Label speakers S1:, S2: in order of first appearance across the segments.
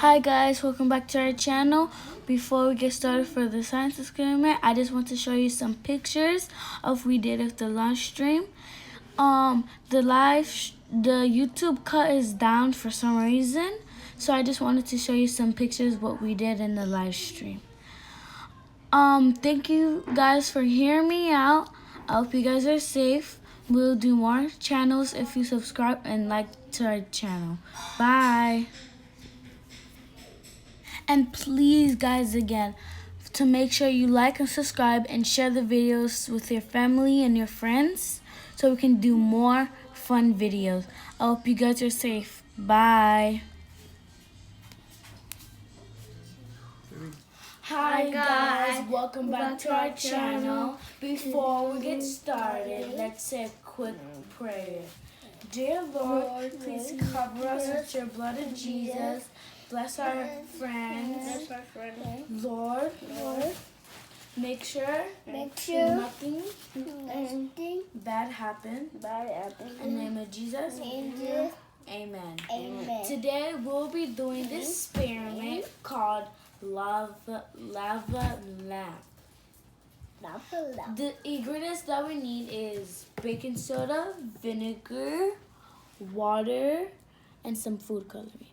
S1: Hi guys, welcome back to our channel. Before we get started for the science experiment, I just want to show you some pictures of we did of the launch stream. The YouTube cut is down for some reason, so I just wanted to show you some pictures what we did in the live stream. Thank you guys for hearing me out. I hope you guys are safe. We'll do more channels if you subscribe and like to our channel. Bye. And please guys, again, to make sure you like and subscribe and share the videos with your family and your friends so we can do more fun videos. I hope you guys are safe. Bye. Hi guys, welcome back to our channel. Before we get started, let's say a quick prayer. Dear Lord, please cover us with your blood of Jesus. Bless our friends. Lord, make sure nothing bad happen. In the name of Jesus, amen. Today we'll be doing this experiment called lava lamp. The ingredients that we need is baking soda, vinegar, water, and some food coloring.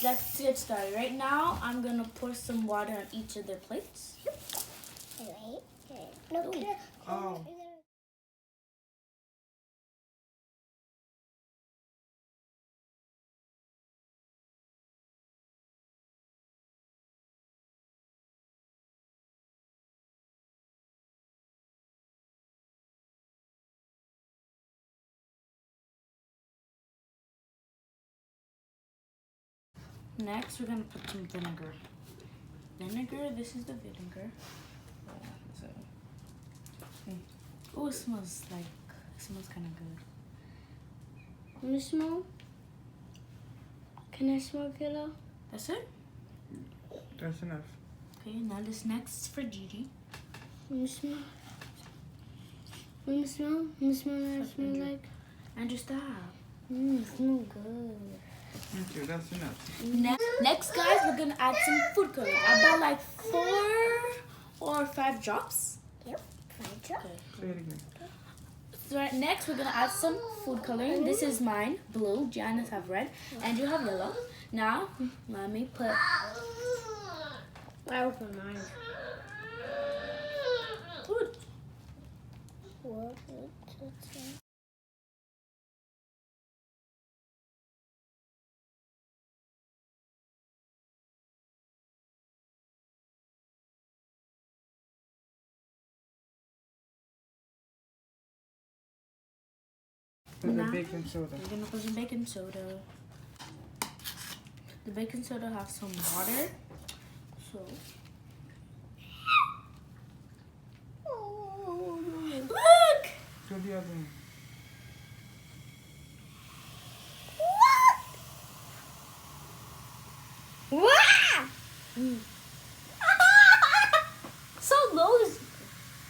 S1: Let's get started. Right now, I'm gonna pour some water on each of their plates.
S2: Oh.
S1: Next, we're gonna put some vinegar. This is the vinegar. Oh, it smells kind of good. Can you smell? Can I smell Kilo? That's it?
S2: That's enough.
S1: Okay, now this next is for Gigi.
S3: Let me smell. Let me smell. Let me smell what it smells like.
S1: Andrew, stop.
S3: It smells good.
S2: Thank you, that's enough.
S1: Next, guys, we're gonna add some food coloring. About like 4 or 5 drops.
S3: Yep, 5 drops.
S1: Okay.
S2: Say it again.
S1: So next, we're gonna add some food coloring. This is mine, blue. Gianna's have red, and you have yellow. Now, let me put.
S3: I open mine.
S1: Good.
S2: Put the
S1: Now,
S2: baking soda.
S1: we're gonna put some baking soda. The baking soda has some water, so. Look!
S2: Do the other one.
S1: So loose.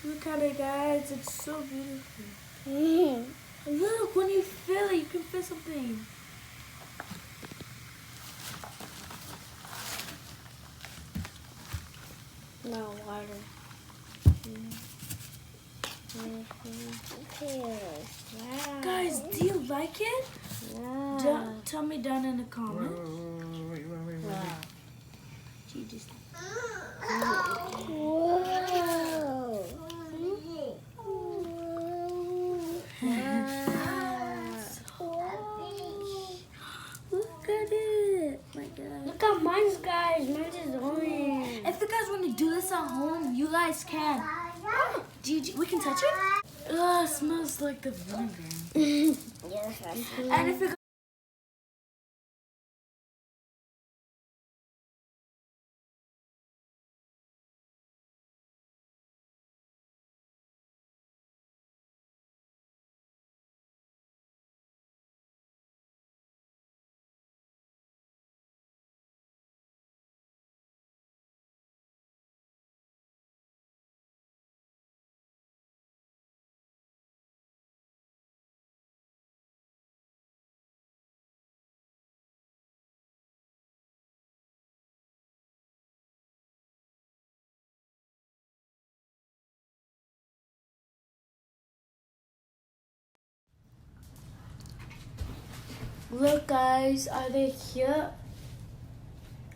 S1: Look at it, guys. It's so beautiful. Look, when you feel it, you can feel something.
S3: No water.
S1: Guys, do you like it?
S3: Yeah.
S1: Tell me down in the comments.
S2: Wait.
S1: She just.
S3: Whoa.
S1: Look at it. My God.
S3: Look at mine, guys. Mine is orange.
S1: If you guys want to do this at home, you guys can. Gigi, we can touch it? Ugh, it smells like the vinegar.
S3: Yes,
S1: And if you Look, guys, are they cute?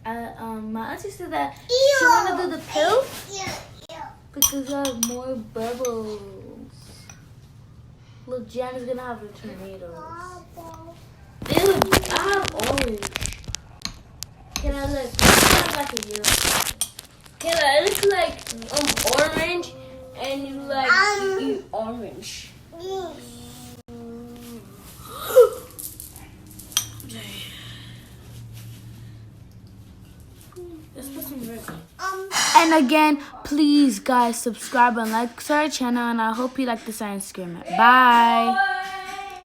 S1: My auntie said that she wanted to do the pill because I have more bubbles. Look, Jan is gonna have the tornadoes. Dude, I have orange. Can I look? I have like a yellow. Can I look like orange and you like you eat orange? And again, please guys subscribe and like our channel, and I hope you like the science experiment. Bye.